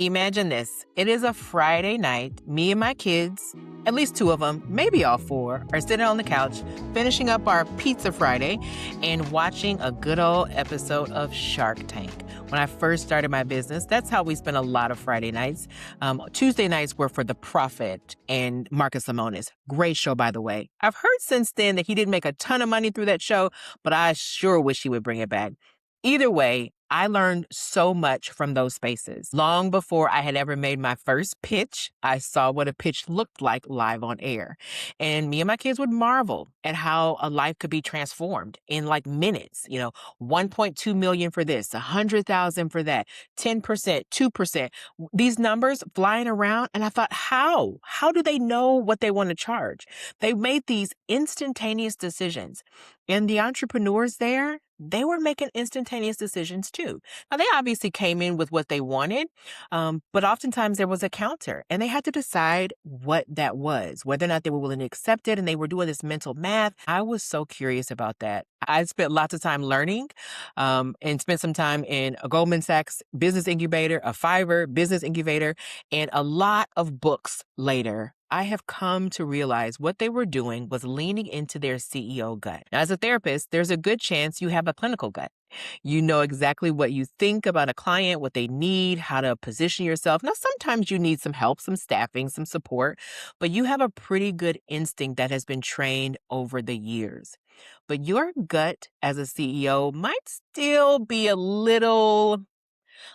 Imagine this. It is a Friday night. Me and my kids, at least two of them, maybe all four, are sitting on the couch, finishing up our Pizza Friday and watching a good old episode of Shark Tank. When I first started my business, that's how we spent a lot of Friday nights. Tuesday nights were for The Profit and Marcus Lemonis. Great show, by the way. I've heard since then that he didn't make a ton of money through that show, but I sure wish he would bring it back. Either way, I learned so much from those spaces. Long before I had ever made my first pitch, I saw what a pitch looked like live on air. And me and my kids would marvel at how a life could be transformed in like minutes. 1.2 million for this, 100,000 for that, 10%, 2%. These numbers flying around. And I thought, how? How do they know what they want to charge? They made these instantaneous decisions. And the entrepreneurs there, they were making instantaneous decisions too. Now, they obviously came in with what they wanted, but oftentimes there was a counter, and they had to decide what that was, whether or not they were willing to accept it, and they were doing this mental math. I was so curious about that. I spent lots of time learning and spent some time in a Goldman Sachs business incubator, a Fiverr business incubator, and a lot of books later. I have come to realize what they were doing was leaning into their CEO gut. Now, as a therapist, there's a good chance you have a clinical gut. You know exactly what you think about a client, what they need, how to position yourself. Now, sometimes you need some help, some staffing, some support, but you have a pretty good instinct that has been trained over the years. But your gut as a CEO might still be a little,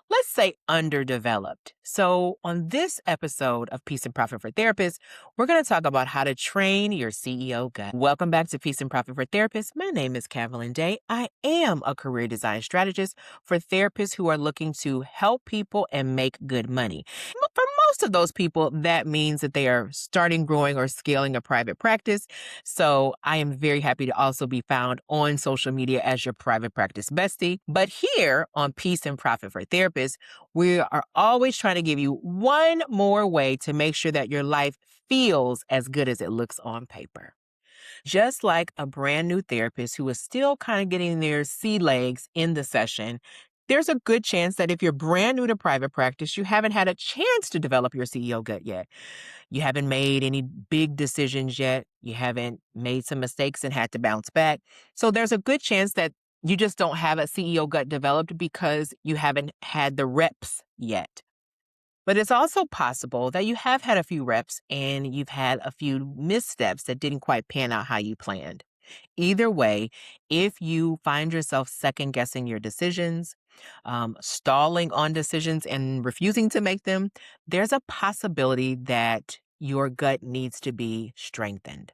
let's say, underdeveloped. So on this episode of Peace and Profit for Therapists, we're going to talk about how to train your CEO gut. Welcome back to Peace and Profit for Therapists. My name is Calvalyn Day. I am a career design strategist for therapists who are looking to help people and make good money. For most of those people, that means that they are starting, growing, or scaling a private practice. So I am very happy to also be found on social media as your private practice bestie. But here on Peace and Profit for Therapists, we are always trying to give you one more way to make sure that your life feels as good as it looks on paper. Just like a brand new therapist who is still kind of getting their sea legs in the session, there's a good chance that if you're brand new to private practice, you haven't had a chance to develop your CEO gut yet. You haven't made any big decisions yet. You haven't made some mistakes and had to bounce back. So there's a good chance that you just don't have a CEO gut developed because you haven't had the reps yet. But it's also possible that you have had a few reps and you've had a few missteps that didn't quite pan out how you planned. Either way, if you find yourself second guessing your decisions, stalling on decisions and refusing to make them, there's a possibility that your gut needs to be strengthened.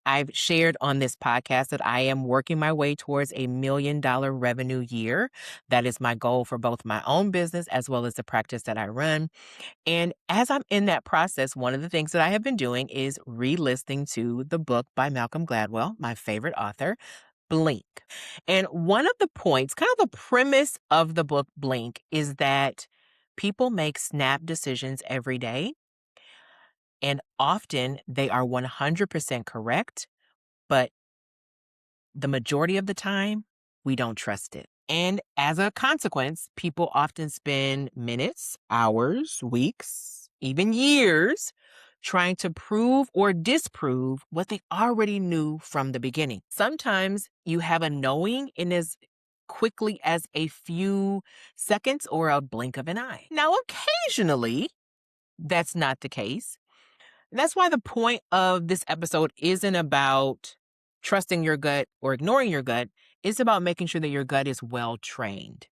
I've shared on this podcast that I am working my way towards $1 million revenue year. That is my goal for both my own business as well as the practice that I run. And as I'm in that process, one of the things that I have been doing is re-listening to the book by Malcolm Gladwell, my favorite author, Blink. And one of the points, kind of the premise of the book Blink, is that people make snap decisions every day. And often they are 100% correct, but the majority of the time, we don't trust it. And as a consequence, people often spend minutes, hours, weeks, even years trying to prove or disprove what they already knew from the beginning. Sometimes you have a knowing in as quickly as a few seconds or a blink of an eye. Now, occasionally, that's not the case. That's why the point of this episode isn't about trusting your gut or ignoring your gut. It's about making sure that your gut is well trained.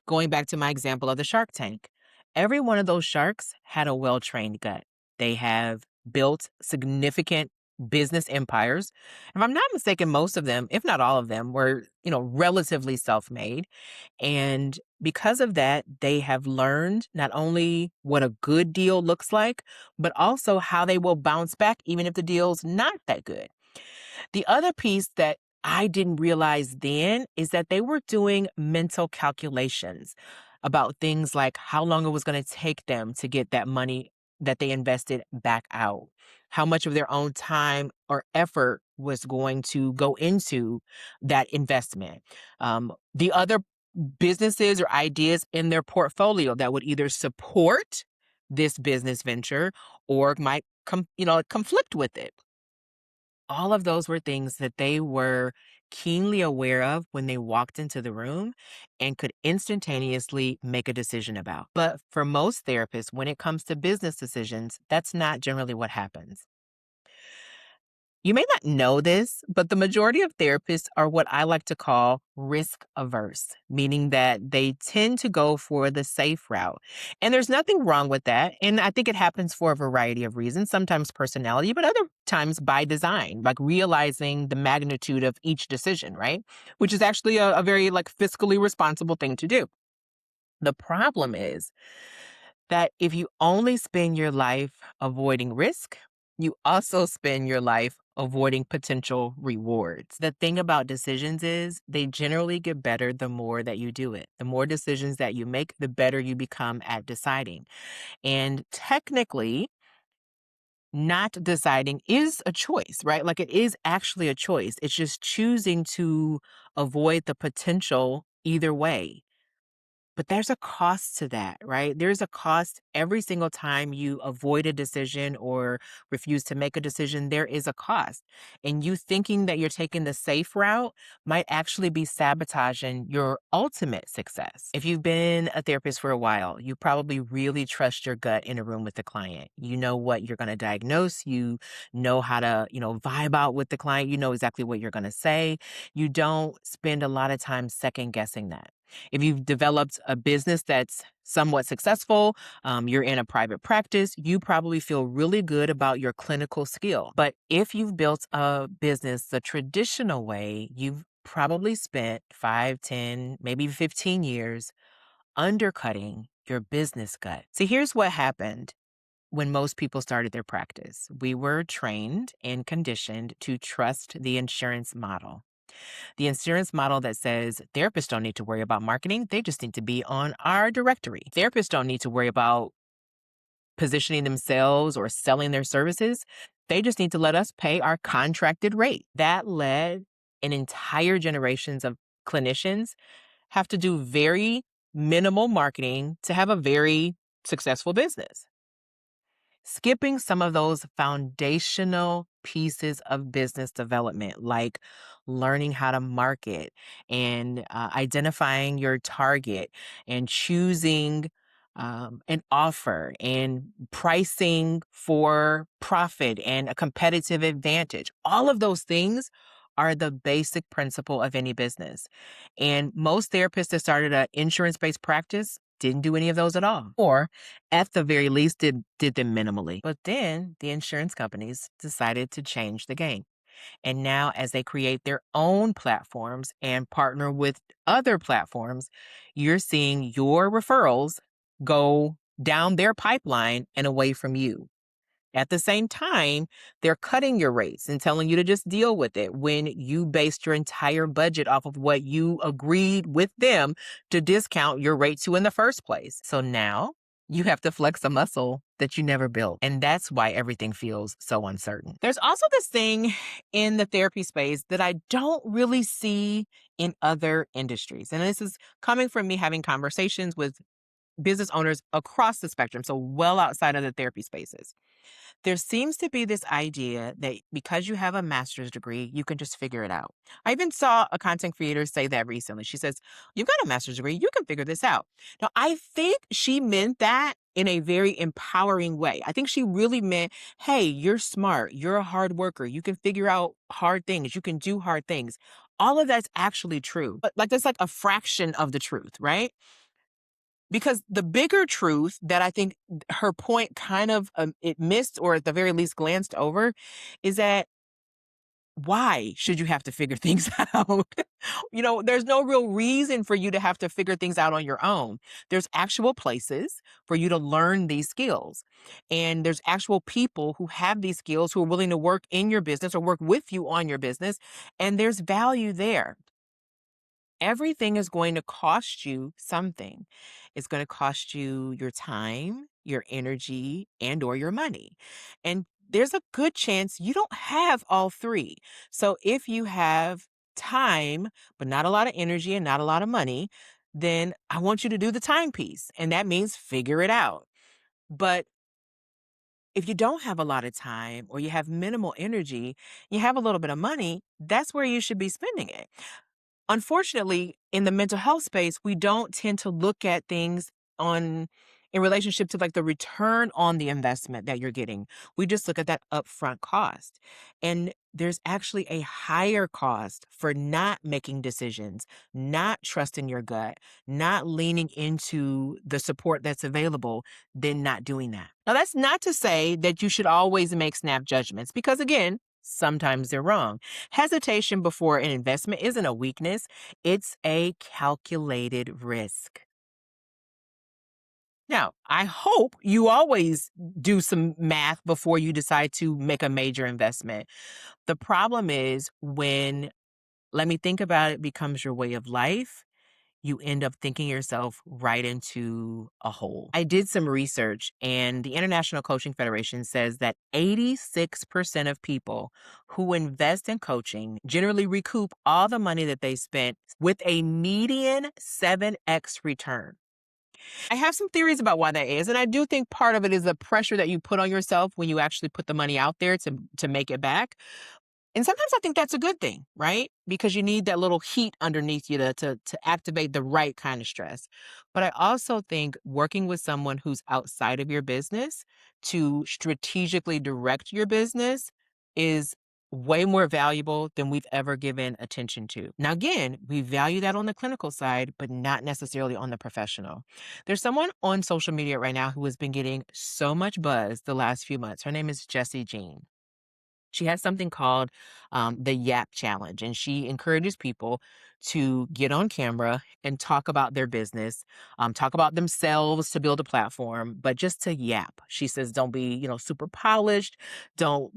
Going back to my example of the Shark Tank, every one of those sharks had a well-trained gut. They have built significant business empires. If I'm not mistaken, most of them, if not all of them, were, relatively self-made. And because of that, they have learned not only what a good deal looks like, but also how they will bounce back even if the deal's not that good. The other piece that I didn't realize then is that they were doing mental calculations about things like how long it was going to take them to get that money that they invested back out, how much of their own time or effort was going to go into that investment. The other businesses or ideas in their portfolio that would either support this business venture or might conflict with it. All of those were things that they were keenly aware of when they walked into the room and could instantaneously make a decision about. But for most therapists, when it comes to business decisions, that's not generally what happens. You may not know this, but the majority of therapists are what I like to call risk averse, meaning that they tend to go for the safe route. And there's nothing wrong with that. And I think it happens for a variety of reasons, sometimes personality, but other times by design, like realizing the magnitude of each decision, right? Which is actually a very fiscally responsible thing to do. The problem is that if you only spend your life avoiding risk, you also spend your life avoiding potential rewards. The thing about decisions is they generally get better the more that you do it. The more decisions that you make, the better you become at deciding. And technically, not deciding is a choice, right? Like it is actually a choice. It's just choosing to avoid the potential either way. But there's a cost to that, right? There's a cost every single time you avoid a decision or refuse to make a decision. There is a cost. And you thinking that you're taking the safe route might actually be sabotaging your ultimate success. If you've been a therapist for a while, you probably really trust your gut in a room with the client. You know what you're going to diagnose. You know how to, vibe out with the client. You know exactly what you're going to say. You don't spend a lot of time second guessing that. If you've developed a business that's somewhat successful, you're in a private practice, you probably feel really good about your clinical skill. But if you've built a business the traditional way, you've probably spent 5, 10, maybe 15 years undercutting your business gut. See, here's what happened when most people started their practice. We were trained and conditioned to trust the insurance model. The insurance model that says therapists don't need to worry about marketing. They just need to be on our directory. Therapists don't need to worry about positioning themselves or selling their services. They just need to let us pay our contracted rate. That led an entire generations of clinicians have to do very minimal marketing to have a very successful business. Skipping some of those foundational pieces of business development, like learning how to market and identifying your target and choosing an offer and pricing for profit and a competitive advantage. All of those things are the basic principle of any business. And most therapists that started an insurance-based practice didn't do any of those at all. Or at the very least did them minimally. But then the insurance companies decided to change the game. And now as they create their own platforms and partner with other platforms, you're seeing your referrals go down their pipeline and away from you. At the same time, they're cutting your rates and telling you to just deal with it when you based your entire budget off of what you agreed with them to discount your rate to in the first place. So now you have to flex a muscle that you never built. And that's why everything feels so uncertain. There's also this thing in the therapy space that I don't really see in other industries. And this is coming from me having conversations with business owners across the spectrum, so well outside of the therapy spaces. There seems to be this idea that because you have a master's degree, you can just figure it out. I even saw a content creator say that recently. She says, "You've got a master's degree, you can figure this out." Now, I think she meant that in a very empowering way. I think she really meant, hey, you're smart, you're a hard worker, you can figure out hard things, you can do hard things. All of that's actually true. But that's like a fraction of the truth, right? Because the bigger truth that I think her point kind of it missed or at the very least glanced over is that why should you have to figure things out? There's no real reason for you to have to figure things out on your own. There's actual places for you to learn these skills. And there's actual people who have these skills who are willing to work in your business or work with you on your business. And there's value there. Everything is going to cost you something. It's going to cost you your time. your energy, and or your money. And there's a good chance you don't have all three. So if you have time, but not a lot of energy and not a lot of money, then I want you to do the time piece. And that means figure it out. But if you don't have a lot of time or you have minimal energy, you have a little bit of money, that's where you should be spending it. Unfortunately, in the mental health space, we don't tend to look at things on in relationship to like the return on the investment that you're getting. We just look at that upfront cost. And there's actually a higher cost for not making decisions, not trusting your gut, not leaning into the support that's available, than not doing that. Now, that's not to say that you should always make snap judgments because, again, sometimes they're wrong. Hesitation before an investment isn't a weakness, it's a calculated risk. Now, I hope you always do some math before you decide to make a major investment. The problem is when let me think about it becomes your way of life, you end up thinking yourself right into a hole. I did some research, and the International Coaching Federation says that 86% of people who invest in coaching generally recoup all the money that they spent with a median 7x return. I have some theories about why that is, and I do think part of it is the pressure that you put on yourself when you actually put the money out there to make it back. And sometimes I think that's a good thing, right? Because you need that little heat underneath you to activate the right kind of stress. But I also think working with someone who's outside of your business to strategically direct your business is way more valuable than we've ever given attention to. Now, again, we value that on the clinical side, but not necessarily on the professional. There's someone on social media right now who has been getting so much buzz the last few months. Her name is Jessie Jean. She has something called the Yap Challenge, and she encourages people to get on camera and talk about their business, talk about themselves to build a platform, but just to yap. She says, don't be, super polished. Don't,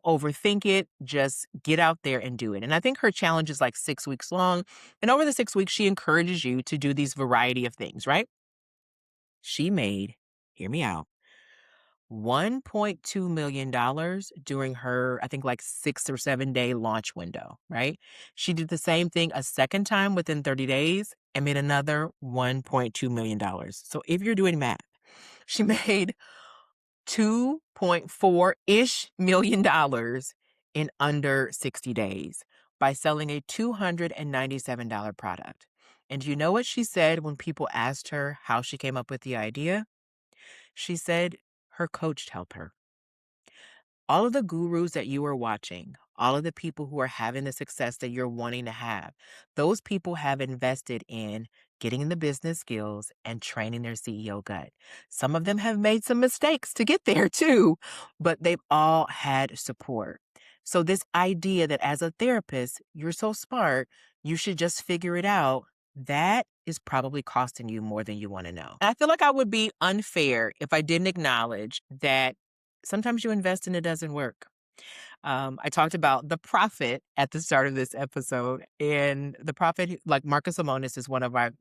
overthink it. Just get out there and do it. And I think her challenge is like 6 weeks long. And over the 6 weeks, she encourages you to do these variety of things, right? She made, hear me out, $1.2 million during her, I think, like 6 or 7 day launch window, right? She did the same thing a second time within 30 days and made another $1.2 million. So if you're doing math, she made 2.4-ish million dollars in under 60 days by selling a $297 product. And you know what she said when people asked her how she came up with the idea? She said her coach helped her. All of the gurus that you are watching, all of the people who are having the success that you're wanting to have, those people have invested in getting the business skills and training their CEO gut. Some of them have made some mistakes to get there too, but they've all had support. So this idea that as a therapist, you're so smart, you should just figure it out, that is probably costing you more than you want to know. And I feel like I would be unfair if I didn't acknowledge that sometimes you invest and it doesn't work. I talked about the prophet at the start of this episode, and the prophet, like Marcus Lemonis, is one of my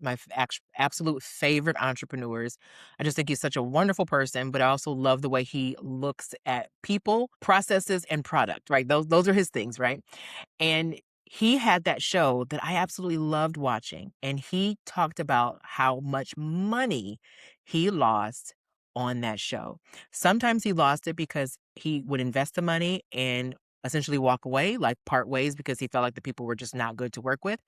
absolute favorite entrepreneurs. I just think he's such a wonderful person, but I also love the way he looks at people, processes, and product. Right, those are his things, right? And he had that show that I absolutely loved watching, and he talked about how much money he lost on that show. Sometimes he lost it because he would invest the money and essentially walk away, like part ways, because he felt like the people were just not good to work with.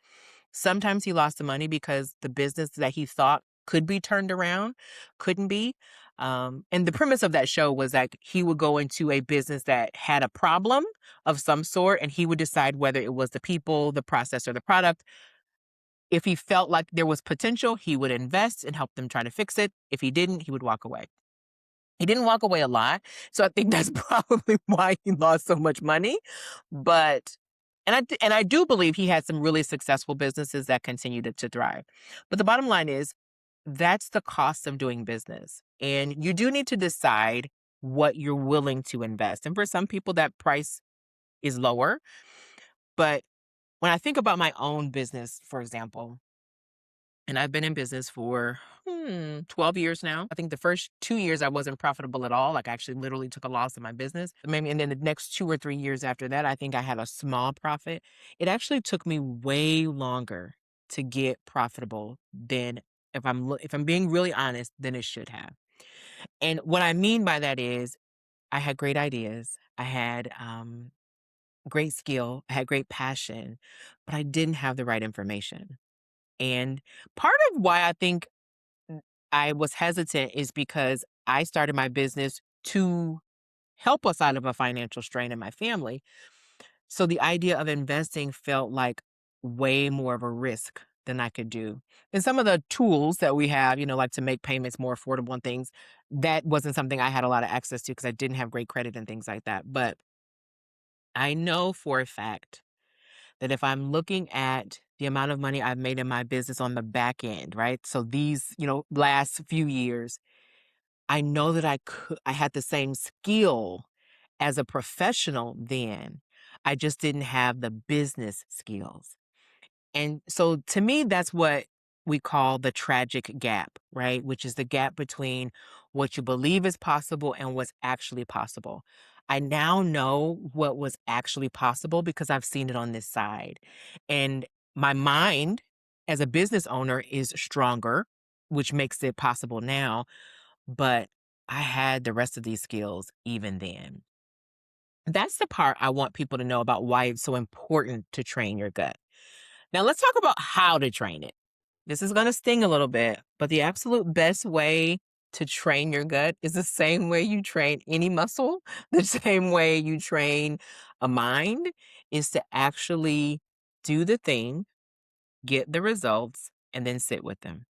Sometimes he lost the money because the business that he thought could be turned around couldn't be. And the premise of that show was that he would go into a business that had a problem of some sort, and he would decide whether it was the people, the process, or the product. If he felt like there was potential, he would invest and help them try to fix it. If he didn't, he would walk away. He didn't walk away a lot, so I think that's probably why he lost so much money. But and I do believe he had some really successful businesses that continued to thrive. But the bottom line is that's the cost of doing business. And you do need to decide what you're willing to invest. And for some people, that price is lower. But when I think about my own business, for example, And I've been in business for 12 years now. I think the first 2 years I wasn't profitable at all. Like I actually literally took a loss in my business. Maybe, and then the next 2 or 3 years after that, I think I had a small profit. It actually took me way longer to get profitable than if I'm being really honest, than it should have. And what I mean by that is I had great ideas. I had great skill. I had great passion, but I didn't have the right information. And part of why I think I was hesitant is because I started my business to help us out of a financial strain in my family. So the idea of investing felt like way more of a risk than I could do. And some of the tools that we have, like to make payments more affordable and things, that wasn't something I had a lot of access to because I didn't have great credit and things like that. But I know for a fact that if I'm looking at the amount of money I've made in my business on the back end, right? So these, last few years, I know that I had the same skill as a professional then. I just didn't have the business skills. And so to me, that's what we call the tragic gap, right? Which is the gap between what you believe is possible and what's actually possible. I now know what was actually possible because I've seen it on this side. And my mind as a business owner is stronger, which makes it possible now. But I had the rest of these skills even then. That's the part I want people to know about why it's so important to train your gut. Now, let's talk about how to train it. This is going to sting a little bit, but the absolute best way to train your gut is the same way you train any muscle, the same way you train a mind, is to actually do the thing, get the results, and then sit with them.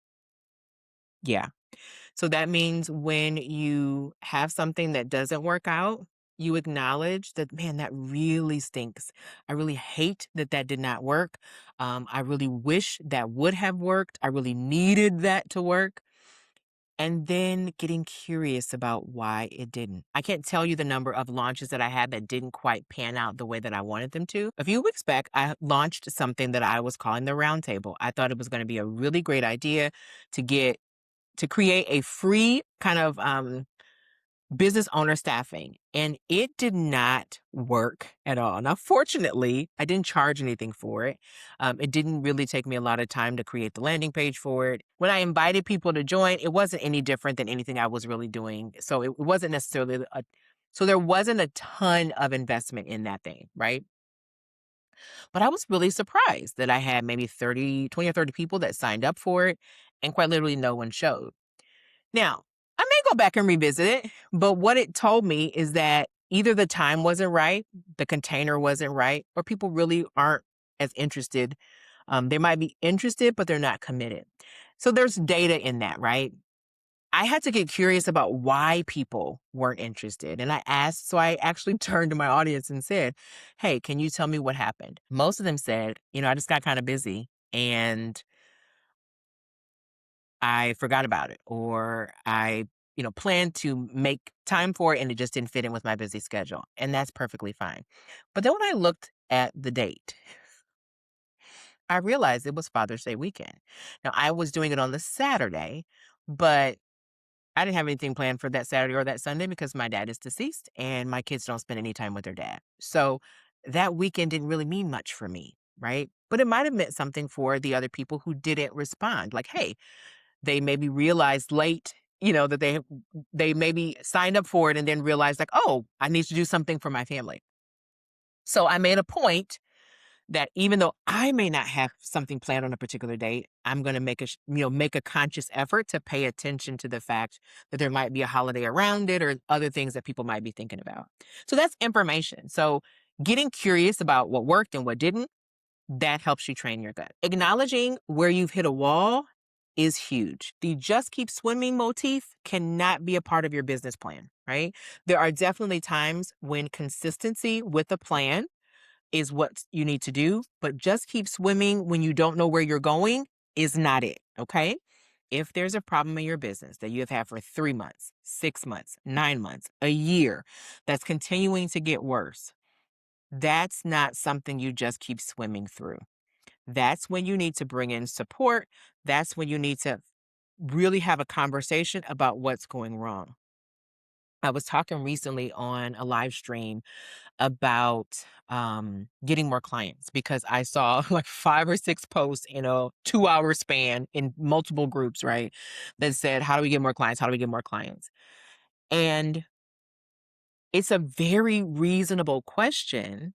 Yeah. So that means when you have something that doesn't work out, you acknowledge that, man, that really stinks. I really hate that that did not work. I really wish that would have worked. I really needed that to work. And then getting curious about why it didn't. I can't tell you the number of launches that I had that didn't quite pan out the way that I wanted them to. A few weeks back, I launched something that I was calling the Roundtable. I thought it was going to be a really great idea to create a free kind of business owner staffing. And it did not work at all. Now, fortunately, I didn't charge anything for it. It didn't really take me a lot of time to create the landing page for it. When I invited people to join, it wasn't any different than anything I was really doing. So it wasn't necessarily so there wasn't a ton of investment in that thing, right? But I was really surprised that I had maybe 20 or 30 people that signed up for it, and quite literally no one showed. Now, I may go back and revisit it, but what it told me is that either the time wasn't right, the container wasn't right, or people really aren't as interested. They might be interested, but they're not committed. So there's data in that, right? I had to get curious about why people weren't interested. And so I actually turned to my audience and said, hey, can you tell me what happened? Most of them said, I just got kind of busy and I forgot about it, or I, planned to make time for it and it just didn't fit in with my busy schedule. And that's perfectly fine. But then when I looked at the date, I realized it was Father's Day weekend. Now, I was doing it on the Saturday, but I didn't have anything planned for that Saturday or that Sunday because my dad is deceased and my kids don't spend any time with their dad. So that weekend didn't really mean much for me, right? But it might have meant something for the other people who didn't respond. Like, hey, they maybe realized late, that they maybe signed up for it and then realized like, "Oh, I need to do something for my family." So I made a point that even though I may not have something planned on a particular date, I'm going to make a conscious effort to pay attention to the fact that there might be a holiday around it or other things that people might be thinking about. So that's information. So getting curious about what worked and what didn't, that helps you train your gut. Acknowledging where you've hit a wall is huge. The just keep swimming motif cannot be a part of your business plan, right? There are definitely times when consistency with a plan is what you need to do, but just keep swimming when you don't know where you're going is not it, okay? If there's a problem in your business that you have had for 3 months, 6 months, 9 months, a year that's continuing to get worse, that's not something you just keep swimming through. That's when you need to bring in support. That's when you need to really have a conversation about what's going wrong. I was talking recently on a live stream about getting more clients because I saw like 5 or 6 posts in a 2 hour span in multiple groups, right? That said, how do we get more clients? How do we get more clients? And it's a very reasonable question,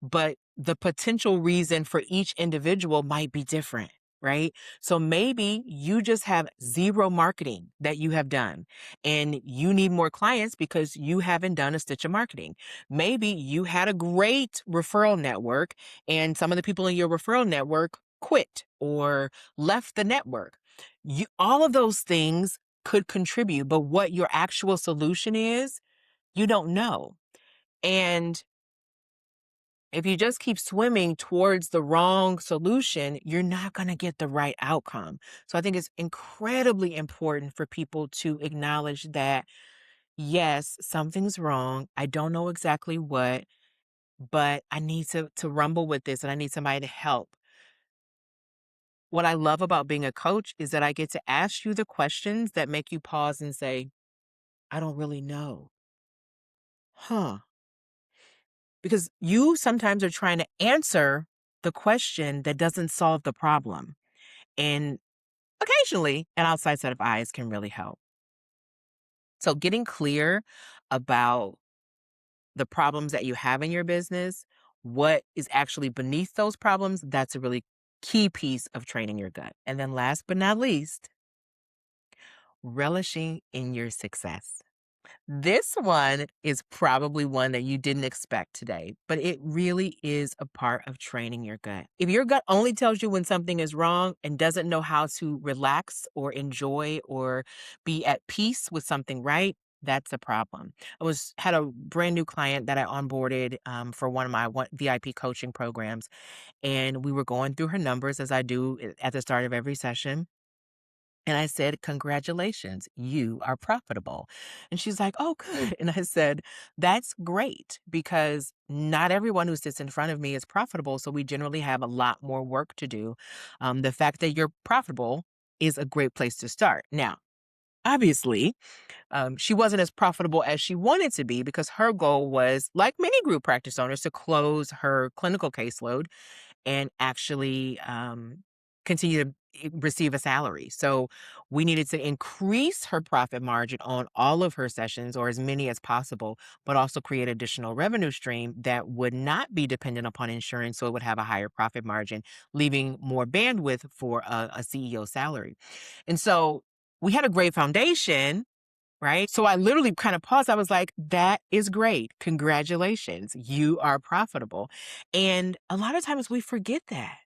but the potential reason for each individual might be different, right? So maybe you just have zero marketing that you have done and you need more clients because you haven't done a stitch of marketing. Maybe you had a great referral network and some of the people in your referral network quit or left the network. All of those things could contribute, but what your actual solution is, you don't know. And if you just keep swimming towards the wrong solution, you're not going to get the right outcome. So I think it's incredibly important for people to acknowledge that, yes, something's wrong. I don't know exactly what, but I need to rumble with this and I need somebody to help. What I love about being a coach is that I get to ask you the questions that make you pause and say, I don't really know. Huh? Because you sometimes are trying to answer the question that doesn't solve the problem. And occasionally, an outside set of eyes can really help. So, getting clear about the problems that you have in your business, what is actually beneath those problems, that's a really key piece of training your gut. And then, last but not least, relishing in your success. This one is probably one that you didn't expect today, but it really is a part of training your gut. If your gut only tells you when something is wrong and doesn't know how to relax or enjoy or be at peace with something right, that's a problem. Had a brand new client that I onboarded for one of my VIP coaching programs, and we were going through her numbers as I do at the start of every session. And I said, congratulations, you are profitable. And she's like, oh, good. And I said, that's great because not everyone who sits in front of me is profitable. So we generally have a lot more work to do. The fact that you're profitable is a great place to start. Now, obviously, she wasn't as profitable as she wanted to be because her goal was, like many group practice owners, to close her clinical caseload and actually continue to receive a salary. So we needed to increase her profit margin on all of her sessions or as many as possible, but also create additional revenue stream that would not be dependent upon insurance. So it would have a higher profit margin, leaving more bandwidth for a CEO salary. And so we had a great foundation. Right. So I literally kind of paused. I was like, that is great. Congratulations. You are profitable. And a lot of times we forget that.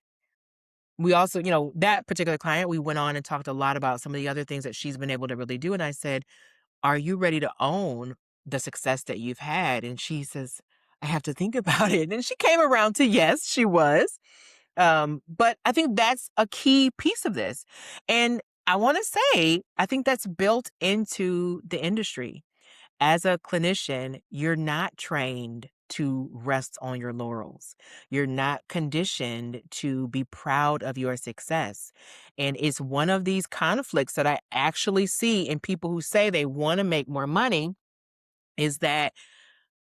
We also, that particular client, we went on and talked a lot about some of the other things that she's been able to really do. And I said, are you ready to own the success that you've had? And she says, I have to think about it. And she came around to yes, she was. But I think that's a key piece of this. And I want to say, I think that's built into the industry. As a clinician, you're not trained to rest on your laurels. You're not conditioned to be proud of your success. And it's one of these conflicts that I actually see in people who say they want to make more money is that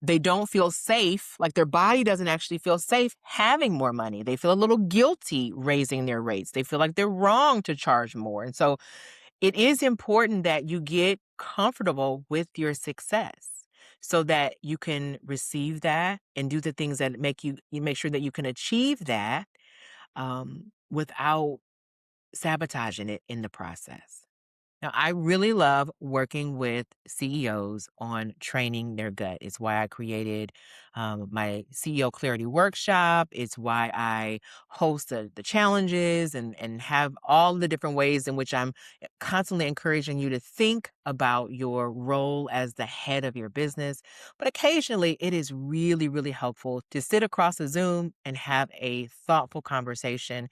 they don't feel safe, like their body doesn't actually feel safe having more money. They feel a little guilty raising their rates. They feel like they're wrong to charge more. And so it is important that you get comfortable with your success so that you can receive that and do the things that you make sure that you can achieve that without sabotaging it in the process. Now, I really love working with CEOs on training their gut. It's why I created my CEO Clarity Workshop. It's why I host the challenges and have all the different ways in which I'm constantly encouraging you to think about your role as the head of your business. But occasionally, it is really, really helpful to sit across a Zoom and have a thoughtful conversation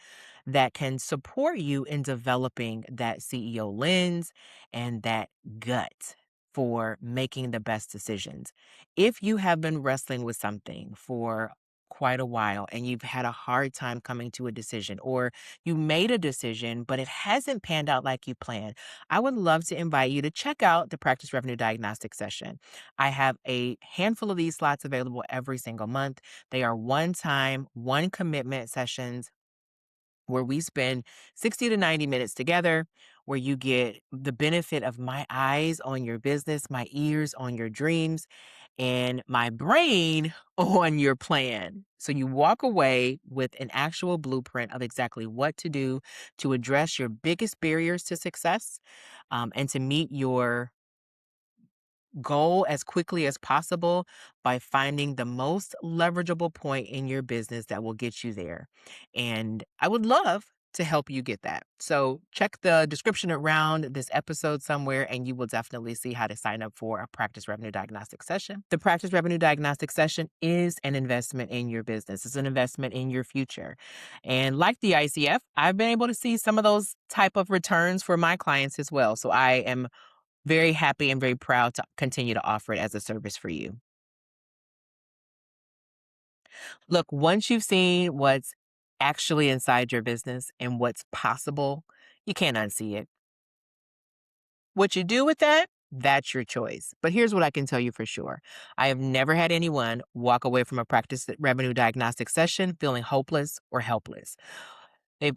that can support you in developing that CEO lens and that gut for making the best decisions. If you have been wrestling with something for quite a while and you've had a hard time coming to a decision, or you made a decision, but it hasn't panned out like you planned, I would love to invite you to check out the Practice Revenue Diagnostic Session. I have a handful of these slots available every single month. They are one-time, one commitment sessions where we spend 60 to 90 minutes together, where you get the benefit of my eyes on your business, my ears on your dreams, and my brain on your plan. So you walk away with an actual blueprint of exactly what to do to address your biggest barriers to success, and to meet your goal as quickly as possible by finding the most leverageable point in your business that will get you there. And I would love to help you get that. So check the description around this episode somewhere, and you will definitely see how to sign up for a Practice Revenue Diagnostic Session. The Practice Revenue Diagnostic Session is an investment in your business. It's an investment in your future. And like the ICF, I've been able to see some of those type of returns for my clients as well. So I am very happy and very proud to continue to offer it as a service for you. Look, once you've seen what's actually inside your business and what's possible, you can't unsee it. What you do with that, that's your choice. But here's what I can tell you for sure. I have never had anyone walk away from a Practice Revenue Diagnostic Session feeling hopeless or helpless. They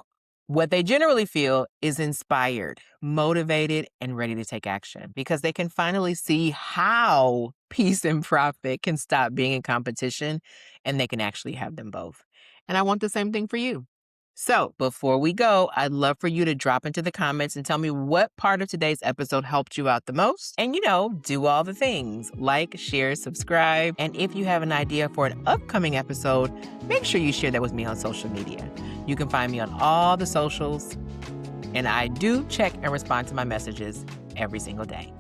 What they generally feel is inspired, motivated, and ready to take action because they can finally see how peace and profit can stop being in competition and they can actually have them both. And I want the same thing for you. So before we go, I'd love for you to drop into the comments and tell me what part of today's episode helped you out the most. And, do all the things like, share, subscribe. And if you have an idea for an upcoming episode, make sure you share that with me on social media. You can find me on all the socials, and I do check and respond to my messages every single day.